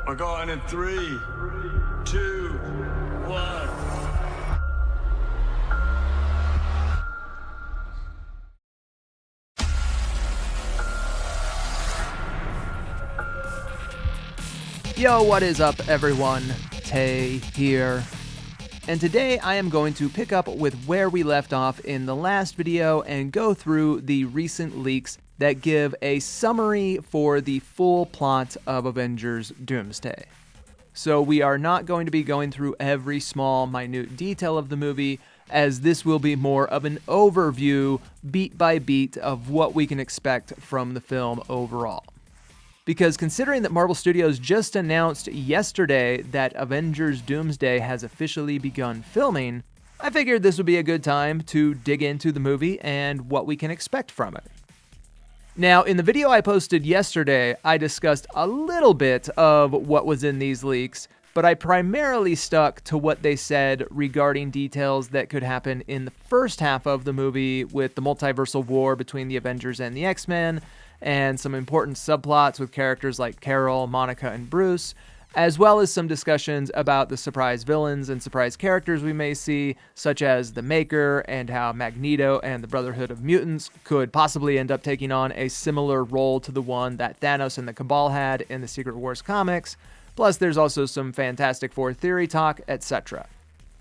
We're going in 3, 2, 1. Yo, what is up, everyone? Tay here. And today I am going to pick up with where we left off in the last video and go through the recent leaks that give a summary for the full plot of Avengers Doomsday. So we are not going to be going through every small, minute detail of the movie, as this will be more of an overview, beat by beat, of what we can expect from the film overall. Because considering that Marvel Studios just announced yesterday that Avengers Doomsday has officially begun filming, I figured this would be a good time to dig into the movie and what we can expect from it. Now, in the video I posted yesterday, I discussed a little bit of what was in these leaks, but I primarily stuck to what they said regarding details that could happen in the first half of the movie with the multiversal war between the Avengers and the X-Men, and some important subplots with characters like Carol, Monica, and Bruce, as well as some discussions about the surprise villains and surprise characters we may see, such as the Maker, and how Magneto and the Brotherhood of Mutants could possibly end up taking on a similar role to the one that Thanos and the Cabal had in the Secret Wars comics. Plus, there's also some Fantastic Four theory talk, etc.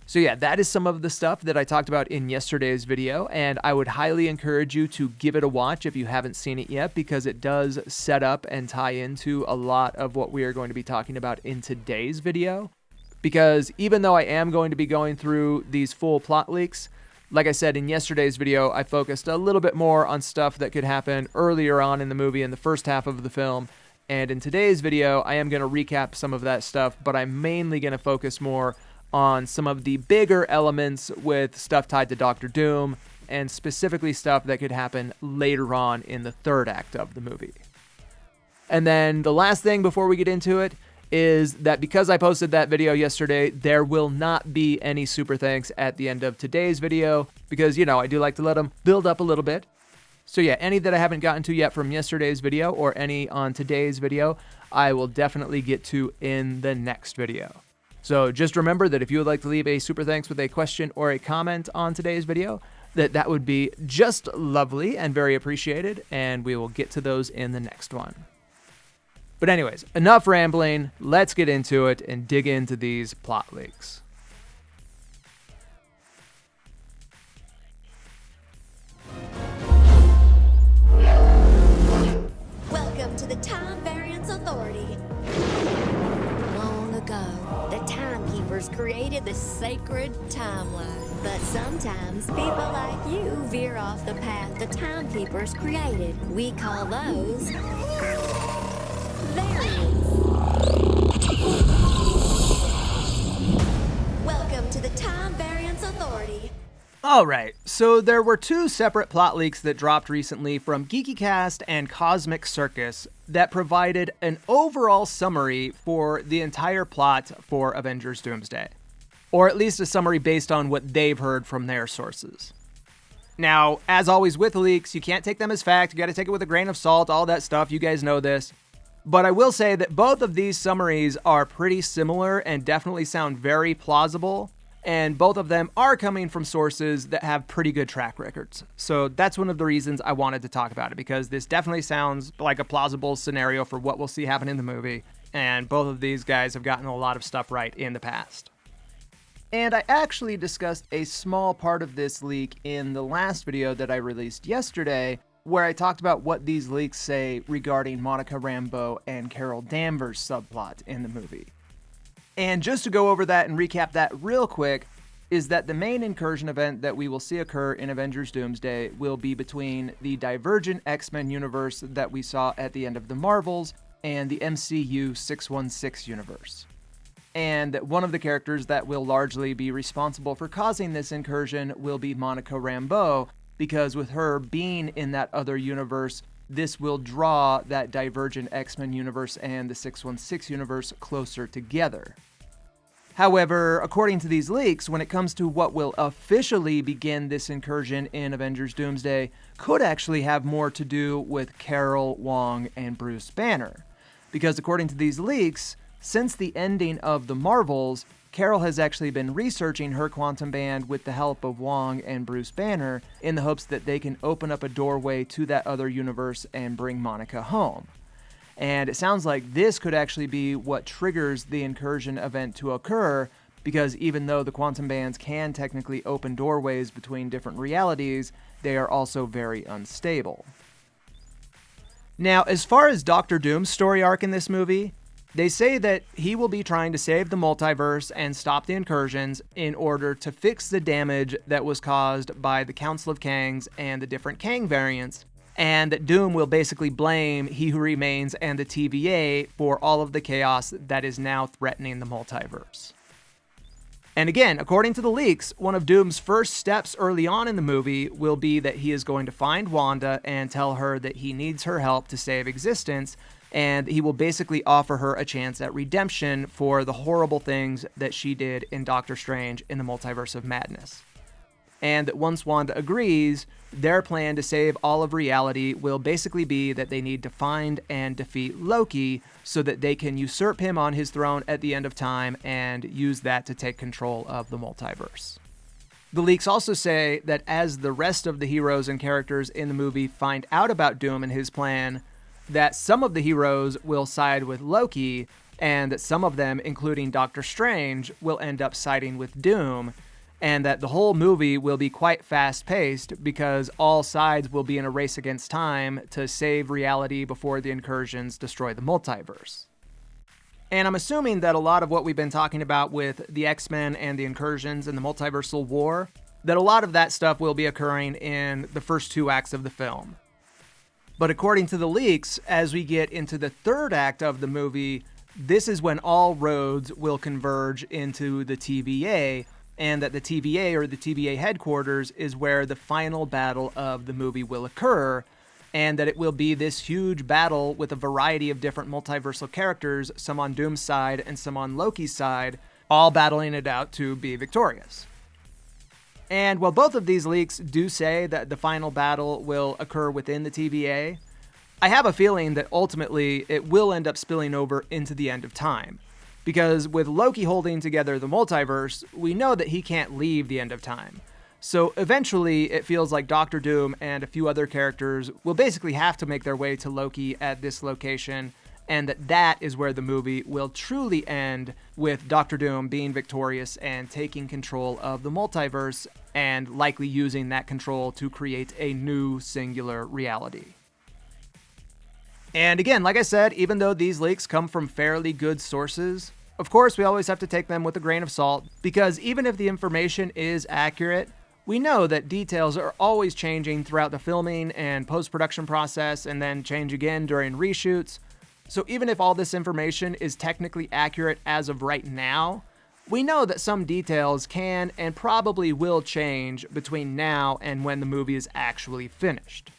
So yeah, that is some of the stuff that I talked about in yesterday's video, and I would highly encourage you to give it a watch if you haven't seen it yet, because it does set up and tie into a lot of what we are going to be talking about in today's video. Because even though I am going to be going through these full plot leaks, like I said in yesterday's video, I focused a little bit more on stuff that could happen earlier on in the movie in the first half of the film. And in today's video, I am going to recap some of that stuff, but I'm mainly going to focus more on some of the bigger elements with stuff tied to Doctor Doom, and specifically stuff that could happen later on in the third act of the movie. And then the last thing before we get into it is that because I posted that video yesterday, there will not be any super thanks at the end of today's video, because, you know, I do like to let them build up a little bit. So yeah, any that I haven't gotten to yet from yesterday's video or any on today's video, I will definitely get to in the next video. So just remember that if you would like to leave a super thanks with a question or a comment on today's video, that would be just lovely and very appreciated, and we will get to those in the next one. But anyways, enough rambling, let's get into it and dig into these plot leaks. Welcome to the Time Variance Authority. Long ago, the Timekeepers created the sacred timeline. But sometimes people like you veer off the path the Timekeepers created. We call those variants. Welcome to the Time Variance Authority. Alright, so there were two separate plot leaks that dropped recently from GeekyCast and Cosmic Circus that provided an overall summary for the entire plot for Avengers Doomsday. Or at least a summary based on what they've heard from their sources. Now, as always with leaks, you can't take them as fact, you gotta take it with a grain of salt, all that stuff, you guys know this. But I will say that both of these summaries are pretty similar and definitely sound very plausible. And both of them are coming from sources that have pretty good track records. So that's one of the reasons I wanted to talk about it, because this definitely sounds like a plausible scenario for what we'll see happen in the movie. And both of these guys have gotten a lot of stuff right in the past. And I actually discussed a small part of this leak in the last video that I released yesterday, where I talked about what these leaks say regarding Monica Rambeau and Carol Danvers' subplot in the movie. And just to go over that and recap that real quick, is that the main Incursion event that we will see occur in Avengers Doomsday will be between the Divergent X-Men universe that we saw at the end of the Marvels and the MCU 616 universe. And that one of the characters that will largely be responsible for causing this incursion will be Monica Rambeau, because with her being in that other universe, this will draw that Divergent X-Men universe and the 616 universe closer together. However, according to these leaks, when it comes to what will officially begin this incursion in Avengers Doomsday, could actually have more to do with Carol, Wong, and Bruce Banner. Because according to these leaks, since the ending of the Marvels, Carol has actually been researching her quantum band with the help of Wong and Bruce Banner in the hopes that they can open up a doorway to that other universe and bring Monica home. And it sounds like this could actually be what triggers the Incursion event to occur, because even though the quantum bands can technically open doorways between different realities, they are also very unstable. Now, as far as Doctor Doom's story arc in this movie, they say that he will be trying to save the multiverse and stop the incursions in order to fix the damage that was caused by the Council of Kangs and the different Kang variants, and that Doom will basically blame He Who Remains and the TVA for all of the chaos that is now threatening the multiverse. And again, according to the leaks, one of Doom's first steps early on in the movie will be that he is going to find Wanda and tell her that he needs her help to save existence, and he will basically offer her a chance at redemption for the horrible things that she did in Doctor Strange in the Multiverse of Madness. And that once Wanda agrees, their plan to save all of reality will basically be that they need to find and defeat Loki so that they can usurp him on his throne at the end of time and use that to take control of the multiverse. The leaks also say that as the rest of the heroes and characters in the movie find out about Doom and his plan, that some of the heroes will side with Loki, and that some of them, including Doctor Strange, will end up siding with Doom, and that the whole movie will be quite fast-paced because all sides will be in a race against time to save reality before the incursions destroy the multiverse. And I'm assuming that a lot of what we've been talking about with the X-Men and the incursions and the multiversal war, that a lot of that stuff will be occurring in the first 2 acts of the film. But according to the leaks, as we get into the 3rd act of the movie, this is when all roads will converge into the TVA, and that the TVA, or the TVA headquarters, is where the final battle of the movie will occur, and that it will be this huge battle with a variety of different multiversal characters, some on Doom's side and some on Loki's side, all battling it out to be victorious. And while both of these leaks do say that the final battle will occur within the TVA, I have a feeling that ultimately it will end up spilling over into the end of time. Because with Loki holding together the multiverse, we know that he can't leave the end of time. So eventually it feels like Doctor Doom and a few other characters will basically have to make their way to Loki at this location, and that is where the movie will truly end, with Doctor Doom being victorious and taking control of the multiverse, and likely using that control to create a new singular reality. And again, like I said, even though these leaks come from fairly good sources, of course we always have to take them with a grain of salt, because even if the information is accurate, we know that details are always changing throughout the filming and post-production process, and then change again during reshoots. So even if all this information is technically accurate as of right now, we know that some details can and probably will change between now and when the movie is actually finished.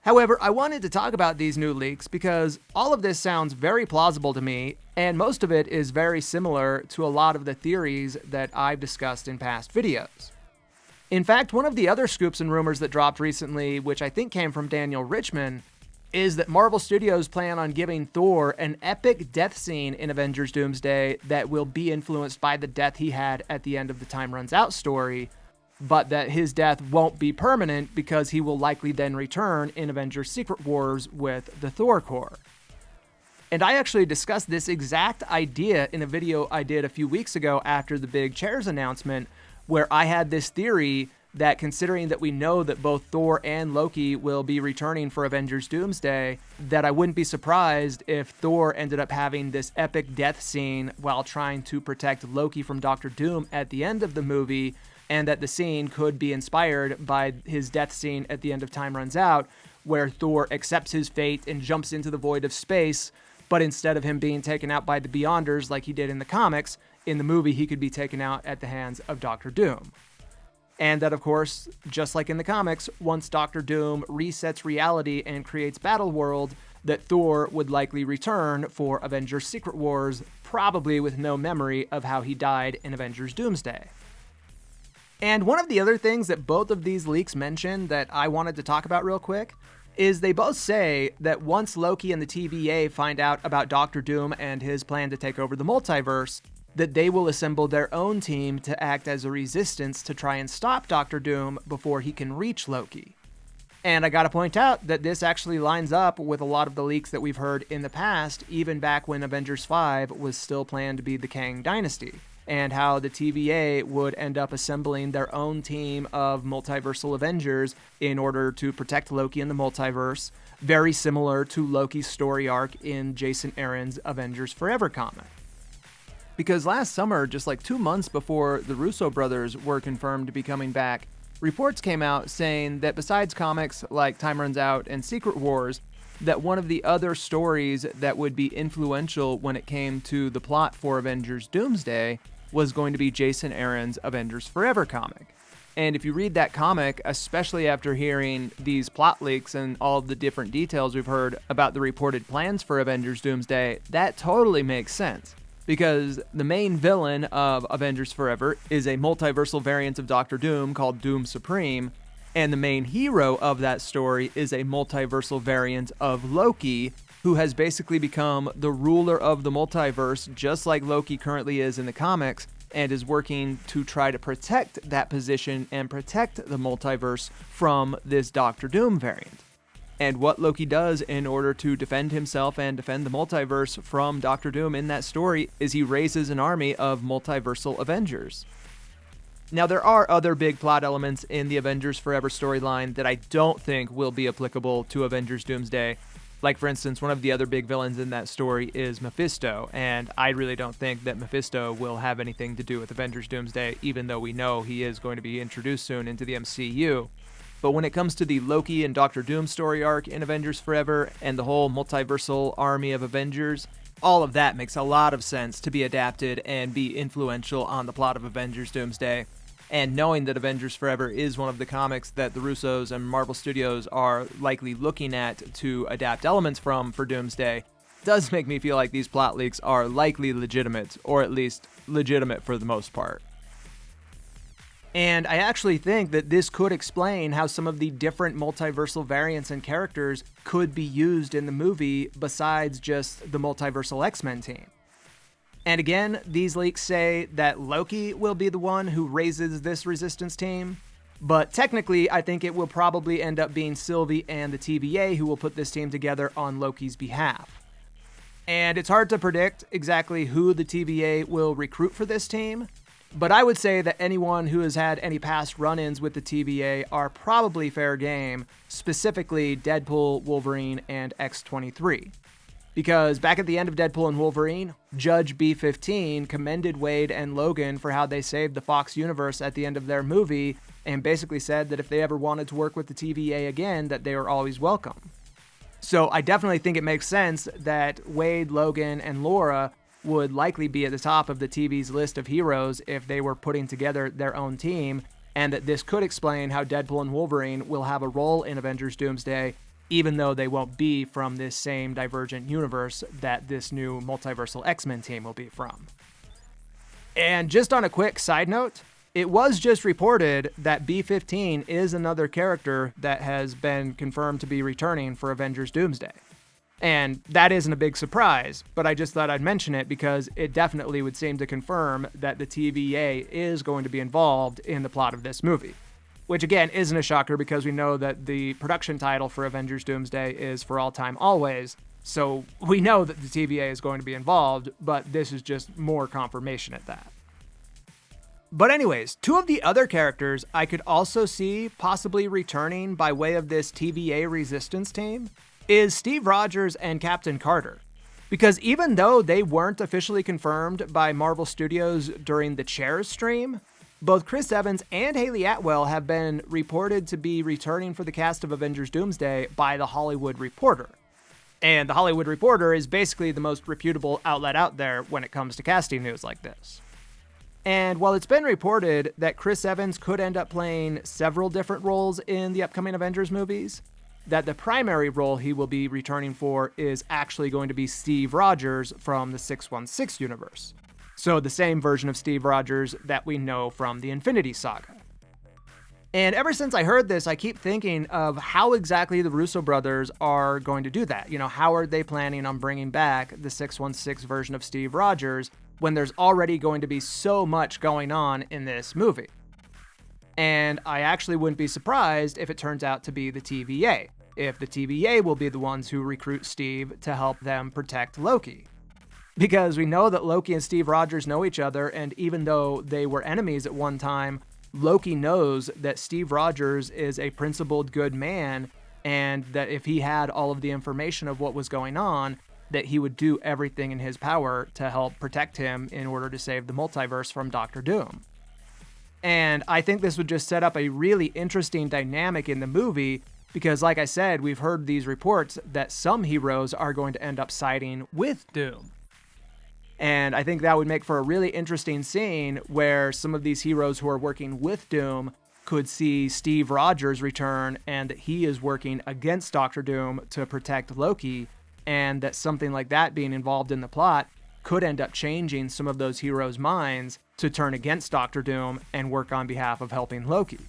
However, I wanted to talk about these new leaks because all of this sounds very plausible to me, and most of it is very similar to a lot of the theories that I've discussed in past videos. In fact, one of the other scoops and rumors that dropped recently, which I think came from Daniel Richman, is that Marvel Studios plan on giving Thor an epic death scene in Avengers Doomsday that will be influenced by the death he had at the end of the Time Runs Out story, but that his death won't be permanent because he will likely then return in Avengers Secret Wars with the Thor Corps. And I actually discussed this exact idea in a video I did a few weeks ago after the big Chairs announcement, where I had this theory that, considering that we know that both Thor and Loki will be returning for Avengers Doomsday, that I wouldn't be surprised if Thor ended up having this epic death scene while trying to protect Loki from Doctor Doom at the end of the movie, and that the scene could be inspired by his death scene at the end of Time Runs Out, where Thor accepts his fate and jumps into the void of space, but instead of him being taken out by the Beyonders like he did in the comics, in the movie he could be taken out at the hands of Doctor Doom. And that, of course, just like in the comics, once Doctor Doom resets reality and creates Battleworld, that Thor would likely return for Avengers Secret Wars, probably with no memory of how he died in Avengers Doomsday. And one of the other things that both of these leaks mention that I wanted to talk about real quick is they both say that once Loki and the TVA find out about Doctor Doom and his plan to take over the multiverse, that they will assemble their own team to act as a resistance to try and stop Doctor Doom before he can reach Loki. And I gotta point out that this actually lines up with a lot of the leaks that we've heard in the past, even back when Avengers 5 was still planned to be the Kang Dynasty, and how the TVA would end up assembling their own team of multiversal Avengers in order to protect Loki in the multiverse, very similar to Loki's story arc in Jason Aaron's Avengers Forever comic. Because last summer, just like 2 months before the Russo brothers were confirmed to be coming back, reports came out saying that besides comics like Time Runs Out and Secret Wars, that one of the other stories that would be influential when it came to the plot for Avengers Doomsday was going to be Jason Aaron's Avengers Forever comic. And if you read that comic, especially after hearing these plot leaks and all of the different details we've heard about the reported plans for Avengers Doomsday, that totally makes sense. Because the main villain of Avengers Forever is a multiversal variant of Doctor Doom called Doom Supreme, and the main hero of that story is a multiversal variant of Loki, who has basically become the ruler of the multiverse, just like Loki currently is in the comics, and is working to try to protect that position and protect the multiverse from this Doctor Doom variant. And what Loki does in order to defend himself and defend the multiverse from Doctor Doom in that story is he raises an army of multiversal Avengers. Now, there are other big plot elements in the Avengers Forever storyline that I don't think will be applicable to Avengers Doomsday. Like, for instance, one of the other big villains in that story is Mephisto, and I really don't think that Mephisto will have anything to do with Avengers Doomsday, even though we know he is going to be introduced soon into the MCU. But when it comes to the Loki and Doctor Doom story arc in Avengers Forever and the whole multiversal army of Avengers, all of that makes a lot of sense to be adapted and be influential on the plot of Avengers Doomsday. And knowing that Avengers Forever is one of the comics that the Russos and Marvel Studios are likely looking at to adapt elements from for Doomsday, does make me feel like these plot leaks are likely legitimate, or at least legitimate for the most part. And I actually think that this could explain how some of the different multiversal variants and characters could be used in the movie besides just the multiversal X-Men team. And again, these leaks say that Loki will be the one who raises this resistance team, but technically I think it will probably end up being Sylvie and the TVA who will put this team together on Loki's behalf. And it's hard to predict exactly who the TVA will recruit for this team, but I would say that anyone who has had any past run-ins with the TVA are probably fair game, specifically Deadpool, Wolverine, and X-23. Because back at the end of Deadpool and Wolverine, Judge B-15 commended Wade and Logan for how they saved the Fox universe at the end of their movie, and basically said that if they ever wanted to work with the TVA again, that they were always welcome. So I definitely think it makes sense that Wade, Logan, and Laura would likely be at the top of the TV's list of heroes if they were putting together their own team, and that this could explain how Deadpool and Wolverine will have a role in Avengers Doomsday, even though they won't be from this same divergent universe that this new multiversal X-Men team will be from. And just on a quick side note, it was just reported that B-15 is another character that has been confirmed to be returning for Avengers Doomsday. And that isn't a big surprise, but I just thought I'd mention it because it definitely would seem to confirm that the TVA is going to be involved in the plot of this movie. Which again isn't a shocker because we know that the production title for Avengers Doomsday is For All Time Always, so we know that the TVA is going to be involved, but this is just more confirmation at that. But anyways, two of the other characters I could also see possibly returning by way of this TVA resistance team is Steve Rogers and Captain Carter. Because even though they weren't officially confirmed by Marvel Studios during the Chairs stream, both Chris Evans and Haley Atwell have been reported to be returning for the cast of Avengers Doomsday by The Hollywood Reporter. And The Hollywood Reporter is basically the most reputable outlet out there when it comes to casting news like this. And while it's been reported that Chris Evans could end up playing several different roles in the upcoming Avengers movies, that the primary role he will be returning for is actually going to be Steve Rogers from the 616 universe. So the same version of Steve Rogers that we know from the Infinity Saga. And ever since I heard this, I keep thinking of how exactly the Russo brothers are going to do that. How are they planning on bringing back the 616 version of Steve Rogers when there's already going to be so much going on in this movie? And I actually wouldn't be surprised if it turns out to be the TVA, if the TVA will be the ones who recruit Steve to help them protect Loki. Because we know that Loki and Steve Rogers know each other, and even though they were enemies at one time, Loki knows that Steve Rogers is a principled good man, and that if he had all of the information of what was going on, that he would do everything in his power to help protect him in order to save the multiverse from Doctor Doom. And I think this would just set up a really interesting dynamic in the movie, because like I said, we've heard these reports that some heroes are going to end up siding with Doom. And I think that would make for a really interesting scene where some of these heroes who are working with Doom could see Steve Rogers return, and that he is working against Doctor Doom to protect Loki, and that something like that being involved in the plot could end up changing some of those heroes' minds to turn against Doctor Doom and work on behalf of helping Loki.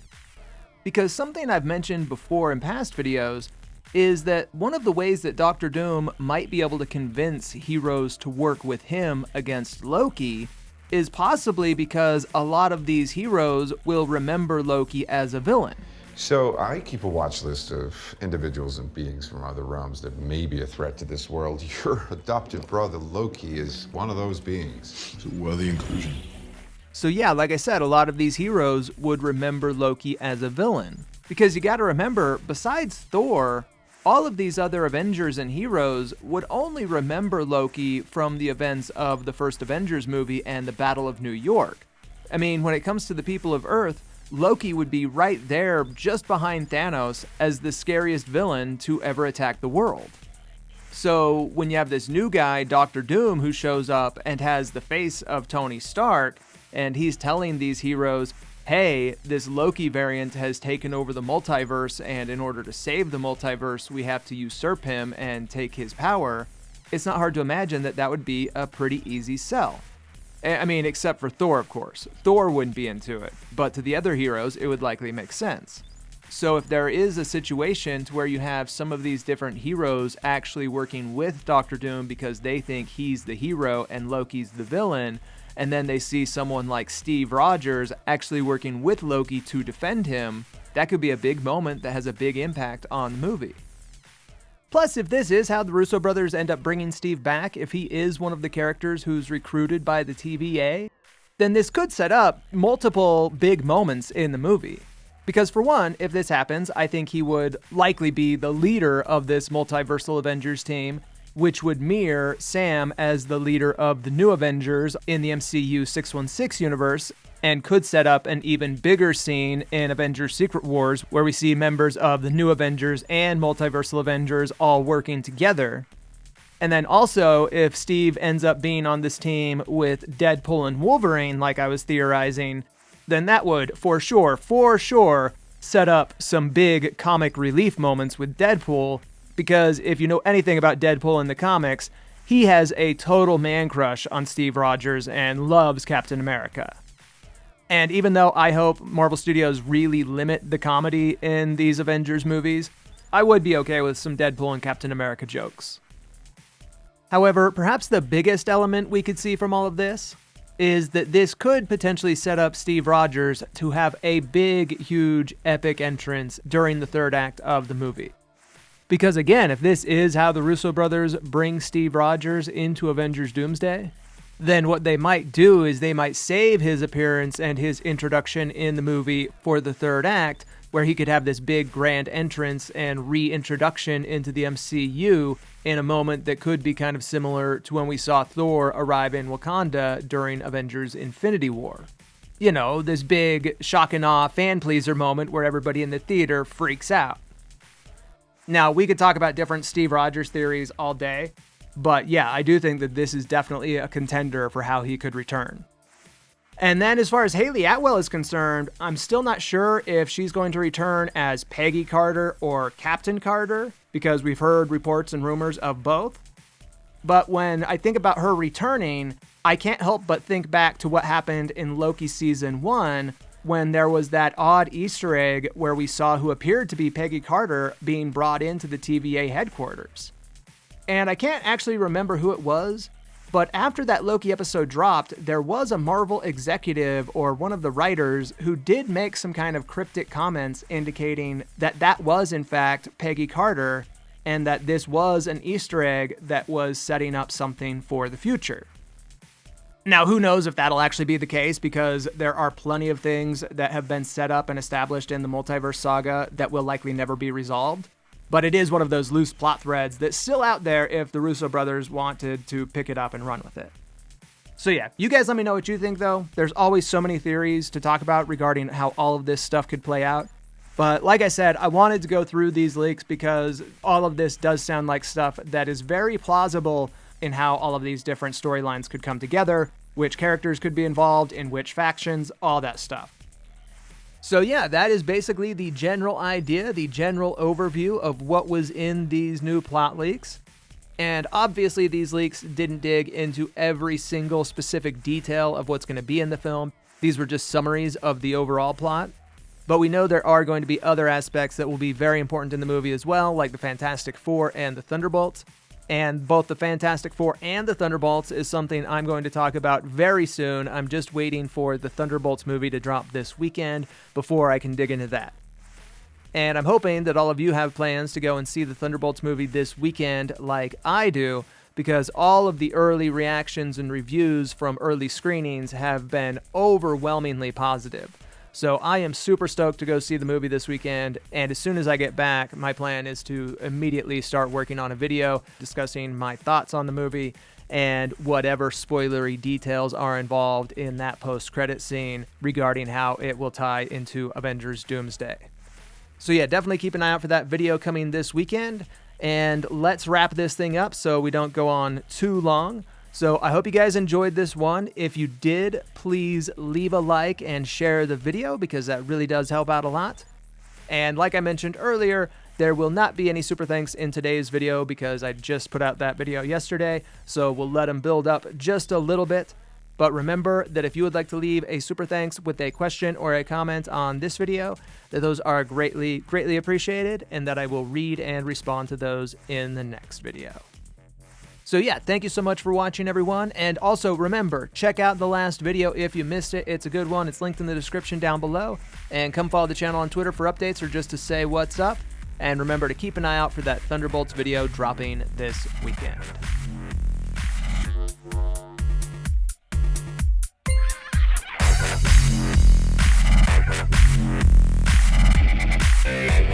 Because something I've mentioned before in past videos is that one of the ways that Doctor Doom might be able to convince heroes to work with him against Loki is possibly because a lot of these heroes will remember Loki as a villain. So I keep a watch list of individuals and beings from other realms that may be a threat to this world. Your adopted brother Loki is one of those beings. So we're the Incursion. So yeah, like I said, a lot of these heroes would remember Loki as a villain. Because you gotta remember, besides Thor, all of these other Avengers and heroes would only remember Loki from the events of the first Avengers movie and the Battle of New York. I mean, when it comes to the people of Earth, Loki would be right there just behind Thanos as the scariest villain to ever attack the world. So when you have this new guy, Doctor Doom, who shows up and has the face of Tony Stark, and he's telling these heroes, hey, this Loki variant has taken over the multiverse, and in order to save the multiverse, we have to usurp him and take his power, it's not hard to imagine that that would be a pretty easy sell. I mean, except for Thor, of course. Thor wouldn't be into it, but to the other heroes, it would likely make sense. So if there is a situation to where you have some of these different heroes actually working with Doctor Doom because they think he's the hero and Loki's the villain, and then they see someone like Steve Rogers actually working with Loki to defend him, that could be a big moment that has a big impact on the movie. Plus, if this is how the Russo brothers end up bringing Steve back, if he is one of the characters who's recruited by the TVA, then this could set up multiple big moments in the movie. Because for one, if this happens, I think he would likely be the leader of this multiversal Avengers team, which would mirror Sam as the leader of the new Avengers in the MCU 616 universe, and could set up an even bigger scene in Avengers Secret Wars, where we see members of the new Avengers and multiversal Avengers all working together. And then also, if Steve ends up being on this team with Deadpool and Wolverine, like I was theorizing, then that would, for sure, set up some big comic relief moments with Deadpool, because if you know anything about Deadpool in the comics, he has a total man crush on Steve Rogers and loves Captain America. And even though I hope Marvel Studios really limit the comedy in these Avengers movies, I would be okay with some Deadpool and Captain America jokes. However, perhaps the biggest element we could see from all of this is that this could potentially set up Steve Rogers to have a big, huge, epic entrance during the third act of the movie. Because again, if this is how the Russo brothers bring Steve Rogers into Avengers Doomsday, then what they might do is they might save his appearance and his introduction in the movie for the third act, where he could have this big grand entrance and reintroduction into the MCU in a moment that could be kind of similar to when we saw Thor arrive in Wakanda during Avengers Infinity War. You know, this big shock and awe fan pleaser moment where everybody in the theater freaks out. Now, we could talk about different Steve Rogers theories all day, but yeah, I do think that this is definitely a contender for how he could return. And then as far as Hayley Atwell is concerned, I'm still not sure if she's going to return as Peggy Carter or Captain Carter, because we've heard reports and rumors of both. But when I think about her returning, I can't help but think back to what happened in Loki Season 1, when there was that odd Easter egg where we saw who appeared to be Peggy Carter being brought into the TVA headquarters. And I can't actually remember who it was, but after that Loki episode dropped, there was a Marvel executive or one of the writers who did make some kind of cryptic comments indicating that that was in fact Peggy Carter and that this was an Easter egg that was setting up something for the future. Now, who knows if that'll actually be the case, because there are plenty of things that have been set up and established in the multiverse saga that will likely never be resolved. But it is one of those loose plot threads that's still out there if the Russo brothers wanted to pick it up and run with it. So yeah, you guys let me know what you think though. There's always so many theories to talk about regarding how all of this stuff could play out. But like I said, I wanted to go through these leaks because all of this does sound like stuff that is very plausible in how all of these different storylines could come together, which characters could be involved, in which factions, all that stuff. So yeah, that is basically the general idea, the general overview of what was in these new plot leaks. And obviously these leaks didn't dig into every single specific detail of what's going to be in the film. These were just summaries of the overall plot. But we know there are going to be other aspects that will be very important in the movie as well, like the Fantastic Four and the Thunderbolts. And both the Fantastic Four and the Thunderbolts is something I'm going to talk about very soon. I'm just waiting for the Thunderbolts movie to drop this weekend before I can dig into that. And I'm hoping that all of you have plans to go and see the Thunderbolts movie this weekend like I do, because all of the early reactions and reviews from early screenings have been overwhelmingly positive. So I am super stoked to go see the movie this weekend, and as soon as I get back, my plan is to immediately start working on a video discussing my thoughts on the movie and whatever spoilery details are involved in that post-credit scene regarding how it will tie into Avengers Doomsday. So yeah, definitely keep an eye out for that video coming this weekend, and let's wrap this thing up so we don't go on too long. So I hope you guys enjoyed this one. If you did, please leave a like and share the video because that really does help out a lot. And like I mentioned earlier, there will not be any super thanks in today's video because I just put out that video yesterday, so we'll let them build up just a little bit. But remember that if you would like to leave a super thanks with a question or a comment on this video, that those are greatly appreciated and that I will read and respond to those in the next video. So yeah, thank you so much for watching, everyone. And also remember, check out the last video if you missed it. It's a good one. It's linked in the description down below. And come follow the channel on Twitter for updates or just to say what's up. And remember to keep an eye out for that Thunderbolts video dropping this weekend. Hey.